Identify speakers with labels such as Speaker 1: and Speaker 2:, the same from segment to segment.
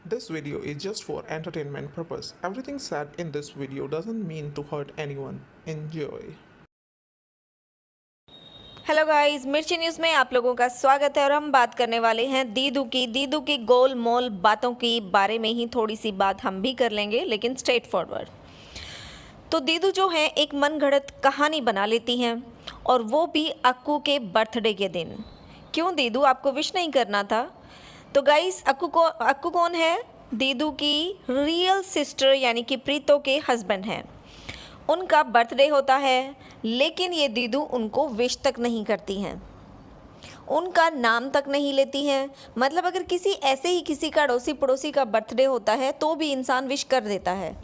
Speaker 1: This video is just for entertainment purpose. Everything said in this video doesn't mean to hurt anyone. Enjoy.
Speaker 2: Hello guys, मिर्ची news में आप लोगों का स्वागत है और हम बात करने वाले हैं दीदू की गोल मोल बातों की बारे में ही थोड़ी सी बात हम भी कर लेंगे, लेकिन स्ट्रेट फॉरवर्ड। तो दीदू जो है एक मनगढ़ंत कहानी बना लेती हैं और वो भी अक्कू के बर्थडे के दिन। क्यों दीदू, आपको विश नहीं करना था? तो गाइस, अक्कू कौन है? दीदू की रियल सिस्टर यानी कि प्रीतो के हस्बैंड हैं। उनका बर्थडे होता है, लेकिन ये दीदू उनको विश तक नहीं करती हैं, उनका नाम तक नहीं लेती हैं। मतलब अगर ऐसे ही किसी का अड़ोसी पड़ोसी का बर्थडे होता है तो भी इंसान विश कर देता है,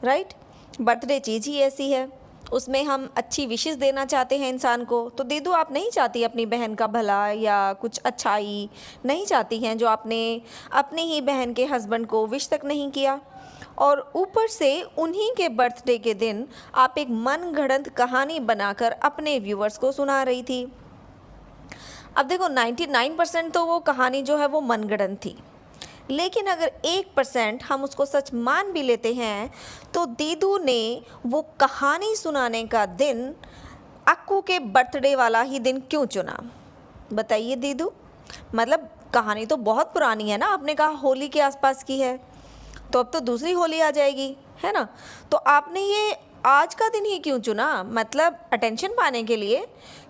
Speaker 2: राइट? बर्थडे चीज़ ही ऐसी है, उसमें हम अच्छी विशेस देना चाहते हैं इंसान को। तो दीदू आप नहीं चाहती अपनी बहन का भला या कुछ अच्छाई नहीं चाहती हैं, जो आपने अपनी ही बहन के हस्बैंड को विश तक नहीं किया, और ऊपर से उन्हीं के बर्थडे के दिन आप एक मनगढ़ंत कहानी बनाकर अपने व्यूअर्स को सुना रही थी। अब देखो, 99% तो वो कहानी जो है वो मनगढ़ंत थी, लेकिन अगर 1% हम उसको सच मान भी लेते हैं तो दीदू ने वो कहानी सुनाने का दिन अक्कू के बर्थडे वाला ही दिन क्यों चुना? बताइए दीदू। मतलब कहानी तो बहुत पुरानी है ना, आपने कहा होली के आसपास की है, तो अब तो दूसरी होली आ जाएगी, है ना? तो आपने ये आज का दिन ही क्यों चुना? मतलब अटेंशन पाने के लिए?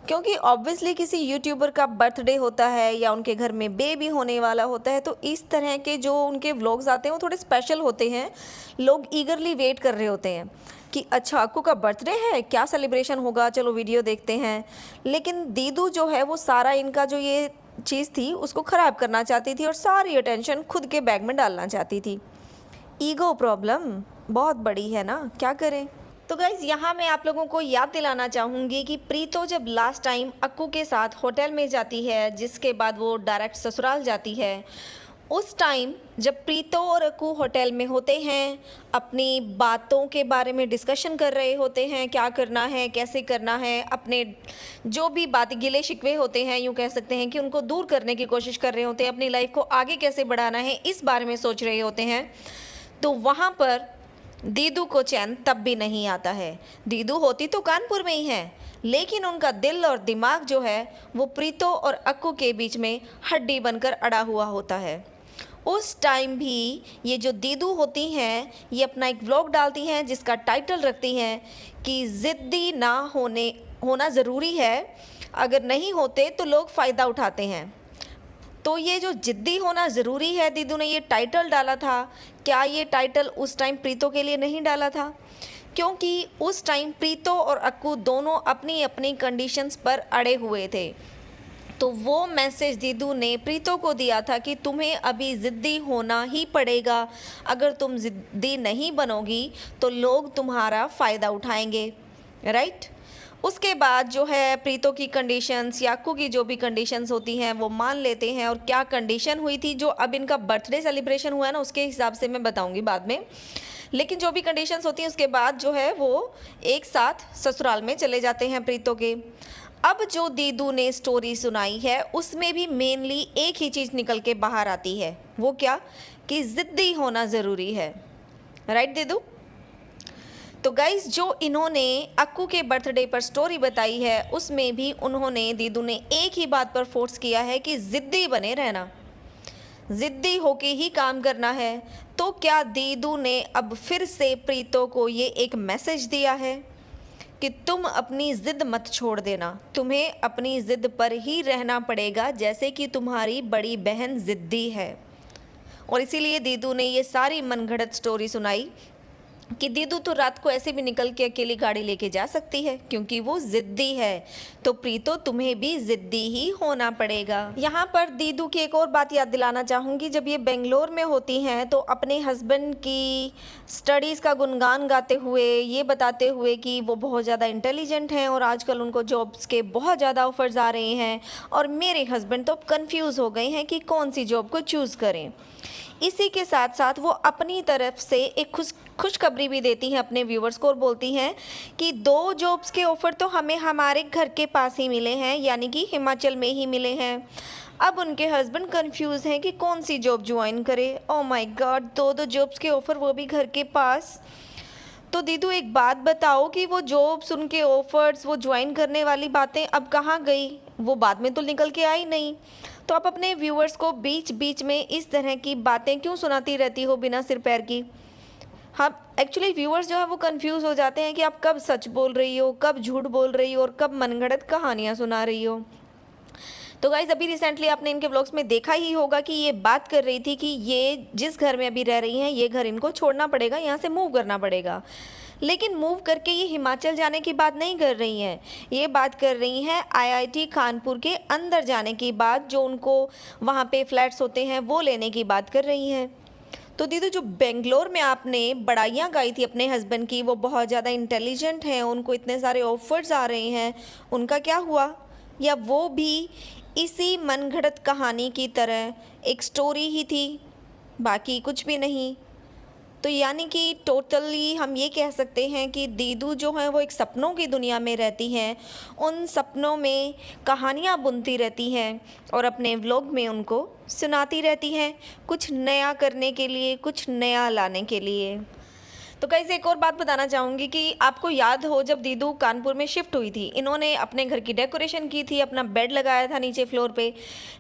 Speaker 2: क्योंकि ऑब्वियसली किसी यूट्यूबर का बर्थडे होता है या उनके घर में बेबी होने वाला होता है, तो इस तरह के जो उनके व्लॉग्स आते हैं वो थोड़े स्पेशल होते हैं। लोग ईगरली वेट कर रहे होते हैं कि अच्छा अक्कू का बर्थडे है, क्या सेलिब्रेशन होगा, चलो वीडियो देखते हैं। लेकिन दीदू जो है वो सारा इनका जो ये चीज़ थी उसको ख़राब करना चाहती थी और सारी अटेंशन खुद के बैग में डालना चाहती थी। ईगो प्रॉब्लम बहुत बड़ी है ना, क्या करें? तो गाइज़, यहाँ मैं आप लोगों को याद दिलाना चाहूँगी कि प्रीतो जब लास्ट टाइम अक्कू के साथ होटल में जाती है, जिसके बाद वो डायरेक्ट ससुराल जाती है, उस टाइम जब प्रीतो और अक्कू होटल में होते हैं, अपनी बातों के बारे में डिस्कशन कर रहे होते हैं, क्या करना है, कैसे करना है, अपने जो भी बात गिले शिकवे होते हैं, यूँ कह सकते हैं कि उनको दूर करने की कोशिश कर रहे होते हैं, अपनी लाइफ को आगे कैसे बढ़ाना है इस बारे में सोच रहे होते हैं, तो वहाँ पर दीदू को चैन तब भी नहीं आता है। दीदू होती तो कानपुर में ही है, लेकिन उनका दिल और दिमाग जो है वो प्रीतो और अक्कू के बीच में हड्डी बनकर अड़ा हुआ होता है। उस टाइम भी ये जो दीदू होती हैं, ये अपना एक व्लॉग डालती हैं जिसका टाइटल रखती हैं कि ज़िद्दी ना होना ज़रूरी है, अगर नहीं होते तो लोग फ़ायदा उठाते हैं। तो ये जो जिद्दी होना ज़रूरी है, दीदू ने ये टाइटल डाला था। क्या ये टाइटल उस टाइम प्रीतो के लिए नहीं डाला था? क्योंकि उस टाइम प्रीतो और अक्कू दोनों अपनी अपनी कंडीशंस पर अड़े हुए थे। तो वो मैसेज दीदू ने प्रीतो को दिया था कि तुम्हें अभी ज़िद्दी होना ही पड़ेगा, अगर तुम ज़िद्दी नहीं बनोगी तो लोग तुम्हारा फ़ायदा उठाएंगे, राइट? उसके बाद जो है प्रीतो की कंडीशंस या अक्कू की जो भी कंडीशंस होती हैं वो मान लेते हैं, और क्या कंडीशन हुई थी जो अब इनका बर्थडे सेलिब्रेशन हुआ है ना, उसके हिसाब से मैं बताऊंगी बाद में। लेकिन जो भी कंडीशंस होती हैं उसके बाद जो है वो एक साथ ससुराल में चले जाते हैं प्रीतो के। अब जो दीदू ने स्टोरी सुनाई है उसमें भी मेनली एक ही चीज़ निकल के बाहर आती है, वो क्या? कि ज़िद्दी होना ज़रूरी है, राइट दीदू? तो गाइस, जो इन्होंने अक्कू के बर्थडे पर स्टोरी बताई है उसमें भी उन्होंने दीदू ने एक ही बात पर फोर्स किया है कि ज़िद्दी बने रहना, ज़िद्दी होके ही काम करना है। तो क्या दीदू ने अब फिर से प्रीतो को ये एक मैसेज दिया है कि तुम अपनी ज़िद मत छोड़ देना, तुम्हें अपनी ज़िद पर ही रहना पड़ेगा, जैसे कि तुम्हारी बड़ी बहन ज़िद्दी है। और इसीलिए दीदू ने ये सारी मनगढ़ंत स्टोरी सुनाई कि दीदू तो रात को ऐसे भी निकल के अकेली गाड़ी लेके जा सकती है क्योंकि वो ज़िद्दी है। तो प्रीतो, तुम्हें भी ज़िद्दी ही होना पड़ेगा। यहाँ पर दीदू की एक और बात याद दिलाना चाहूँगी, जब ये बेंगलोर में होती हैं तो अपने हस्बैंड की स्टडीज़ का गुणगान गाते हुए, ये बताते हुए कि वो बहुत ज़्यादा इंटेलिजेंट हैं और आजकल उनको जॉब्स के बहुत ज़्यादा ऑफर्स आ रहे हैं, और मेरे हस्बैंड तो अब कन्फ्यूज़ हो गए हैं कि कौन सी जॉब को चूज़ करें। इसी के साथ साथ वो अपनी तरफ से एक खुशखबरी भी देती हैं अपने व्यूवर्स को और बोलती हैं कि 2 जॉब्स के ऑफ़र तो हमें हमारे घर के पास ही मिले हैं, यानी कि हिमाचल में ही मिले हैं। अब उनके हस्बैंड कंफ्यूज हैं कि कौन सी जॉब ज्वाइन करे। ओह माय गॉड, दो जॉब्स के ऑफ़र, वो भी घर के पास। तो दीदू एक बात बताओ कि वो जॉब्स, उनके ऑफर्स, वो ज्वाइन करने वाली बातें अब कहाँ गई? वो बाद में तो निकल के आई नहीं। तो आप अपने व्यूअर्स को बीच बीच में इस तरह की बातें क्यों सुनाती रहती हो बिना सिर पैर की? हाँ, एक्चुअली व्यूअर्स जो है वो कंफ्यूज हो जाते हैं कि आप कब सच बोल रही हो, कब झूठ बोल रही हो और कब मनगढ़ंत कहानियाँ सुना रही हो। तो गाइज़ अभी रिसेंटली आपने इनके व्लॉग्स में देखा ही होगा कि ये बात कर रही थी कि ये जिस घर में अभी रह रही हैं, ये घर इनको छोड़ना पड़ेगा, यहाँ से मूव करना पड़ेगा। लेकिन मूव करके ये हिमाचल जाने की बात नहीं कर रही हैं, ये बात कर रही हैं आईआईटी कानपुर के अंदर जाने की बात, जो उनको वहाँ पे फ्लैट्स होते हैं वो लेने की बात कर रही हैं। तो दीदी, जो बेंगलोर में आपने बड़ाइयाँ गाई थी अपने हस्बैंड की, वो बहुत ज़्यादा इंटेलिजेंट हैं, उनको इतने सारे ऑफर्स आ रहे हैं, उनका क्या हुआ? या वो भी इसी मनगढ़ंत कहानी की तरह एक स्टोरी ही थी, बाकी कुछ भी नहीं? तो यानी कि टोटली हम ये कह सकते हैं कि दीदू जो हैं वो एक सपनों की दुनिया में रहती हैं, उन सपनों में कहानियाँ बुनती रहती हैं और अपने व्लॉग में उनको सुनाती रहती हैं, कुछ नया करने के लिए, कुछ नया लाने के लिए। तो गाइस एक और बात बताना चाहूँगी कि आपको याद हो जब दीदू कानपुर में शिफ्ट हुई थी, इन्होंने अपने घर की डेकोरेशन की थी, अपना बेड लगाया था नीचे फ्लोर पे,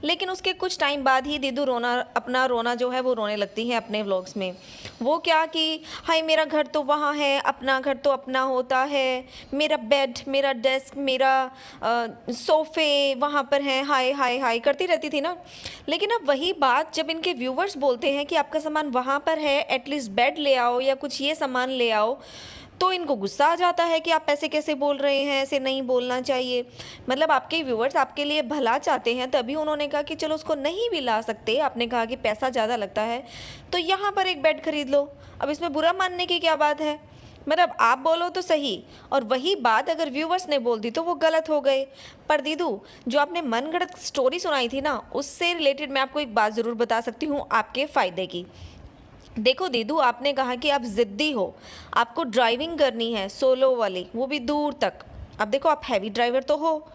Speaker 2: लेकिन उसके कुछ टाइम बाद ही दीदू अपना रोना जो है वो रोने लगती हैं अपने व्लॉग्स में। वो क्या कि हाय मेरा घर तो वहाँ है, अपना घर तो अपना होता है, मेरा बेड, मेरा डेस्क, मेरा सोफ़े वहाँ पर हैं, हाय हाय हाय करती रहती थी ना। लेकिन अब वही बात जब इनके व्यूवर्स बोलते हैं कि आपका सामान वहाँ पर है, एटलीस्ट बेड ले आओ या कुछ ये सामान ले आओ, तो इनको गुस्सा आ जाता है कि आप ऐसे कैसे बोल रहे हैं, ऐसे नहीं बोलना चाहिए। मतलब आपके व्यूवर्स आपके लिए भला चाहते हैं, तभी उन्होंने कहा कि चलो उसको नहीं भी ला सकते, आपने कहा कि पैसा ज़्यादा लगता है तो यहाँ पर एक बेड खरीद लो, अब इसमें बुरा मानने की क्या बात है? मतलब आप बोलो तो सही, और वही बात अगर व्यूवर्स ने बोल दी तो वो गलत हो गए। पर दीदू, जो आपने मनगढ़ंत स्टोरी सुनाई थी ना, उससे रिलेटेड मैं आपको एक बात ज़रूर बता सकती हूँ आपके फ़ायदे की। देखो दीदू, आपने कहा कि आप ज़िद्दी हो, आपको ड्राइविंग करनी है सोलो वाली, वो भी दूर तक। अब देखो आप हैवी ड्राइवर तो हो,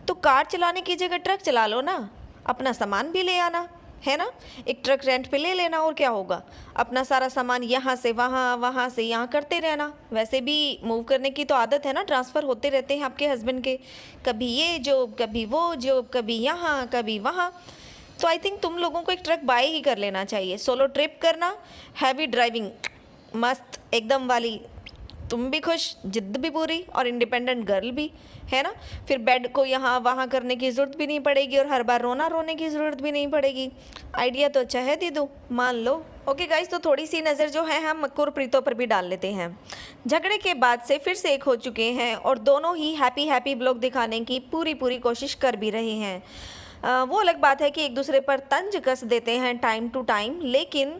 Speaker 2: तो कार चलाने की जगह ट्रक चला लो ना, अपना सामान भी ले आना, है ना? एक ट्रक रेंट पे ले लेना और क्या होगा, अपना सारा सामान यहाँ से वहाँ, वहाँ से यहाँ करते रहना। वैसे भी मूव करने की तो आदत है ना, ट्रांसफ़र होते रहते हैं आपके हस्बैंड के, कभी ये जॉब, कभी वो जॉब, कभी यहाँ कभी वहाँ। तो आई थिंक तुम लोगों को एक ट्रक बाय ही कर लेना चाहिए, सोलो ट्रिप करना, हैवी ड्राइविंग मस्त एकदम वाली, तुम भी खुश, जिद्द भी पूरी और इंडिपेंडेंट गर्ल भी, है ना? फिर बेड को यहाँ वहाँ करने की ज़रूरत भी नहीं पड़ेगी और हर बार रोने की ज़रूरत भी नहीं पड़ेगी। आइडिया तो अच्छा है दीदू, मान लो। ओके गाइस, तो थोड़ी सी नज़र जो है हम अक्कू और प्रीतो पर भी डाल लेते हैं। झगड़े के बाद से फिर से एक हो चुके हैं और दोनों ही हैप्पी ब्लॉग दिखाने की पूरी कोशिश कर भी रहे हैं। वो अलग बात है कि एक दूसरे पर तंज कस देते हैं टाइम टू टाइम, लेकिन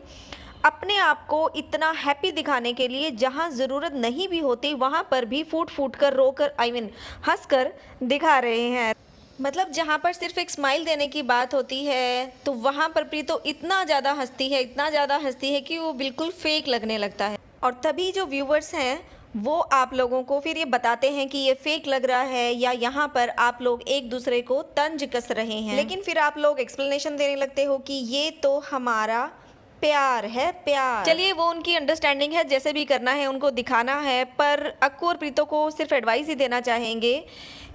Speaker 2: अपने आप को इतना हैप्पी दिखाने के लिए जहाँ ज़रूरत नहीं भी होती वहाँ पर भी फूट कर रोकर हंस कर दिखा रहे हैं। मतलब जहाँ पर सिर्फ एक स्माइल देने की बात होती है तो वहाँ पर प्रीतो इतना ज़्यादा हंसती है कि वो बिल्कुल फेक लगने लगता है। और तभी जो व्यूवर्स हैं वो आप लोगों को फिर ये बताते हैं कि ये फेक लग रहा है या यहाँ पर आप लोग एक दूसरे को तंज कस रहे हैं, लेकिन फिर आप लोग एक्सप्लेनेशन देने लगते हो कि ये तो हमारा प्यार है, प्यार। चलिए वो उनकी अंडरस्टैंडिंग है, जैसे भी करना है उनको दिखाना है। पर अक्कू और प्रीतो को सिर्फ एडवाइस ही देना चाहेंगे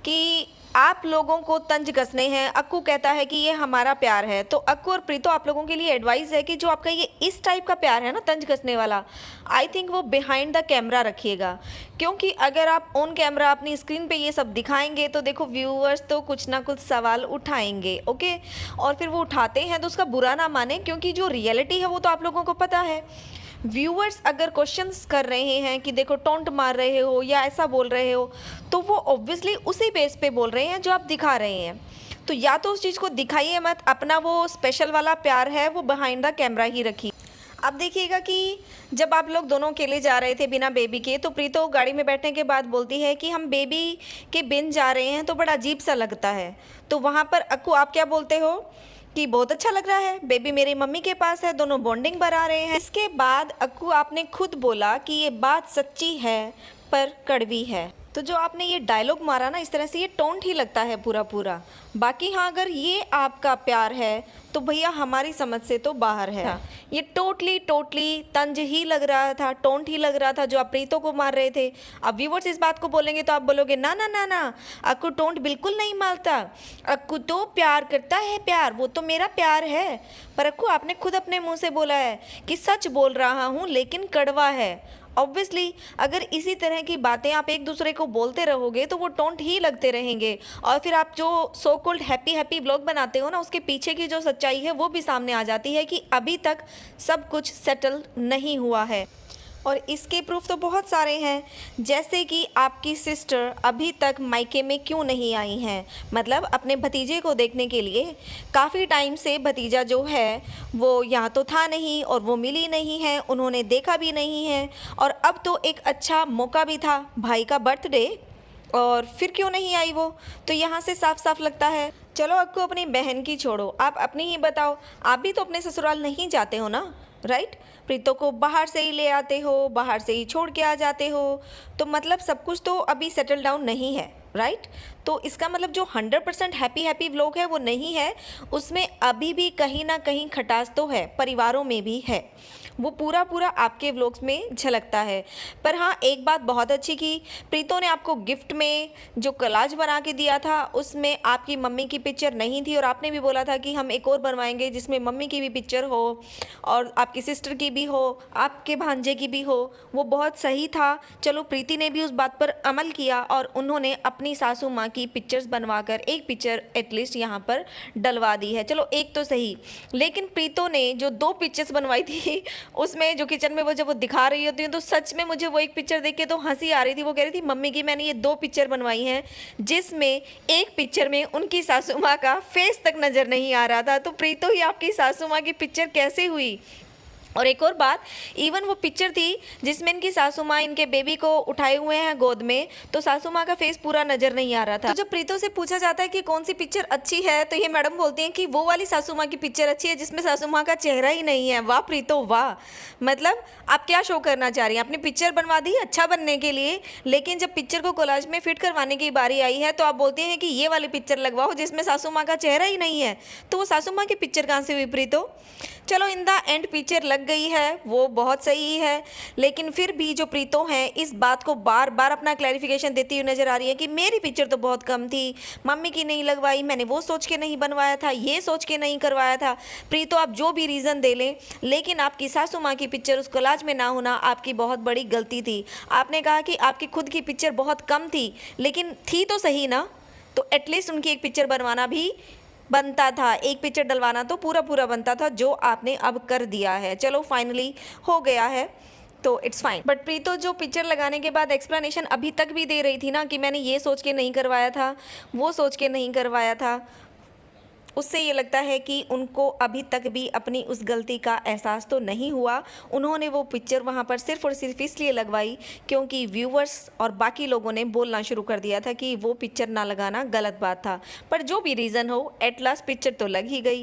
Speaker 2: कि आप लोगों को तंज कसने हैं। अक्कू कहता है कि ये हमारा प्यार है, तो अक्कू और प्रीतो आप लोगों के लिए एडवाइस है कि जो आपका ये इस टाइप का प्यार है ना, तंज कसने वाला, आई थिंक वो बिहाइंड द कैमरा रखिएगा, क्योंकि अगर आप ऑन कैमरा अपनी स्क्रीन पे ये सब दिखाएंगे तो देखो व्यूअर्स तो कुछ ना कुछ सवाल उठाएंगे। ओके, और फिर वो उठाते हैं तो उसका बुरा ना माने, क्योंकि जो रियलिटी है वो तो आप लोगों को पता है। व्यूअर्स अगर क्वेश्चंस कर रहे हैं कि देखो टोंट मार रहे हो या ऐसा बोल रहे हो, तो वो ऑब्वियसली उसी बेस पे बोल रहे हैं जो आप दिखा रहे हैं। तो या तो उस चीज़ को दिखाइए मत, अपना वो स्पेशल वाला प्यार है वो बिहाइंड द कैमरा ही रखिए। अब देखिएगा कि जब आप लोग दोनों अकेले जा रहे थे बिना बेबी के, तो प्रीतो गाड़ी में बैठने के बाद बोलती है कि हम बेबी के बिन जा रहे हैं तो बड़ा अजीब सा लगता है। तो वहाँ पर अक्कू आप क्या बोलते हो कि बहुत अच्छा लग रहा है, बेबी मेरी मम्मी के पास है, दोनों बॉन्डिंग बढ़ा रहे हैं। इसके बाद अक्कू आपने खुद बोला कि ये बात सच्ची है पर कड़वी है। तो जो आपने ये डायलॉग मारा ना, इस तरह से ये टोंट ही लगता है पूरा पूरा। बाकी हाँ, अगर ये आपका प्यार है तो भैया हमारी समझ से तो बाहर है। ये टोटली तंज ही लग रहा था, टोंट ही लग रहा था जो आप प्रीतो को मार रहे थे। अब व्यूवर्स इस बात को बोलेंगे तो आप बोलोगे ना ना ना ना, अक्कू टोंट बिल्कुल नहीं मारता, अक्कू तो प्यार करता है, प्यार वो तो मेरा प्यार है। पर अक्कू आपने खुद अपने मुंह से बोला है कि सच बोल रहा हूँ लेकिन कड़वा है। ऑब्वियसली अगर इसी तरह की बातें आप एक दूसरे को बोलते रहोगे तो वो टोंट ही लगते रहेंगे, और फिर आप जो सो कॉल्ड हैप्पी ब्लॉग बनाते हो ना, उसके पीछे की जो सच्चाई है वो भी सामने आ जाती है कि अभी तक सब कुछ सेटल नहीं हुआ है। और इसके प्रूफ तो बहुत सारे हैं, जैसे कि आपकी सिस्टर अभी तक मायके में क्यों नहीं आई हैं, मतलब अपने भतीजे को देखने के लिए। काफ़ी टाइम से भतीजा जो है वो यहाँ तो था नहीं और वो मिली नहीं है, उन्होंने देखा भी नहीं है। और अब तो एक अच्छा मौका भी था, भाई का बर्थडे, और फिर क्यों नहीं आई वो। तो यहाँ से साफ साफ लगता है। चलो अक्कू अपनी बहन की छोड़ो, आप अपनी ही बताओ, आप भी तो अपने ससुराल नहीं जाते हो ना, राइट? प्रीतो को बाहर से ही ले आते हो, बाहर से ही छोड़ के आ जाते हो, तो मतलब सब कुछ तो अभी सेटल डाउन नहीं है, राइट? तो इसका मतलब जो 100% हैप्पी व्लॉग है वो नहीं है, उसमें अभी भी कहीं ना कहीं खटास तो है, परिवारों में भी है, वो पूरा आपके व्लॉग्स में झलकता है। पर हाँ, एक बात बहुत अच्छी की, प्रीतो ने आपको गिफ्ट में जो कॉलाज बना के दिया था उसमें आपकी मम्मी की पिक्चर नहीं थी, और आपने भी बोला था कि हम एक और बनवाएंगे जिसमें मम्मी की भी पिक्चर हो और आपकी सिस्टर की भी हो, आपके भांजे की भी हो। वो बहुत सही था। चलो प्रीति ने भी उस बात पर अमल किया और उन्होंने अपनी सासू माँ की पिक्चर्स बनवाकर एक पिक्चर एटलीस्ट यहाँ पर डलवा दी है। चलो एक तो सही, लेकिन प्रीतो ने जो 2 पिक्चर्स बनवाई थी उसमें जो किचन में वो जब वो दिखा रही होती है तो सच में मुझे वो एक पिक्चर देख के तो हंसी आ रही थी। वो कह रही थी मम्मी की मैंने ये 2 पिक्चर बनवाई हैं, जिसमें एक पिक्चर में उनकी सासू माँ का फेस तक नज़र नहीं आ रहा था। तो प्रीतो ही आपकी सासू माँ की पिक्चर कैसे हुई? और एक और बात, इवन वो पिक्चर थी जिसमें इनकी सासू माँ इनके बेबी को उठाए हुए हैं गोद में, तो सासू माँ का फेस पूरा नजर नहीं आ रहा था। तो जब प्रीतो से पूछा जाता है कि कौन सी पिक्चर अच्छी है, तो ये मैडम बोलती हैं कि वो वाली सासू माँ की पिक्चर अच्छी है जिसमें सासू माँ का चेहरा ही नहीं है। वाह प्रीतो वाह, मतलब आप क्या शो करना चाह रही हैं? आपने पिक्चर बनवा दी अच्छा बनने के लिए, लेकिन जब पिक्चर को कोलाज में फिट करवाने की बारी आई है तो आप बोलते हैं कि ये वाली पिक्चर लगवाओ जिसमें सासू माँ का चेहरा ही नहीं है। तो वो सासू माँ की पिक्चर कहाँ से हुई प्रीतो? चलो इन द एंड पिक्चर लग गई है, वो बहुत सही है, लेकिन फिर भी जो प्रीतो हैं इस बात को बार बार अपना क्लैरिफिकेशन देती हुई नजर आ रही है कि मेरी पिक्चर तो बहुत कम थी, मम्मी की नहीं लगवाई, मैंने वो सोच के नहीं बनवाया था, ये सोच के नहीं करवाया था। प्रीतो आप जो भी रीज़न दे लें, लेकिन आपकी सासू माँ की पिक्चर उस कोलाज में ना होना आपकी बहुत बड़ी गलती थी। आपने कहा कि आपकी खुद की पिक्चर बहुत कम थी, लेकिन थी तो सही ना, तो एटलीस्ट उनकी एक पिक्चर बनवाना भी बनता था, एक पिक्चर डलवाना तो पूरा बनता था, जो आपने अब कर दिया है। चलो फाइनली हो गया है तो इट्स फाइन। बट प्रीतो जो पिक्चर लगाने के बाद एक्सप्लेनेशन अभी तक भी दे रही थी ना कि मैंने ये सोच के नहीं करवाया था, वो सोच के नहीं करवाया था, उससे ये लगता है कि उनको अभी तक भी अपनी उस गलती का एहसास तो नहीं हुआ। उन्होंने वो पिक्चर वहाँ पर सिर्फ और सिर्फ इसलिए लगवाई क्योंकि व्यूवर्स और बाकी लोगों ने बोलना शुरू कर दिया था कि वो पिक्चर ना लगाना गलत बात था। पर जो भी रीज़न हो, एट लास्ट पिक्चर तो लग ही गई।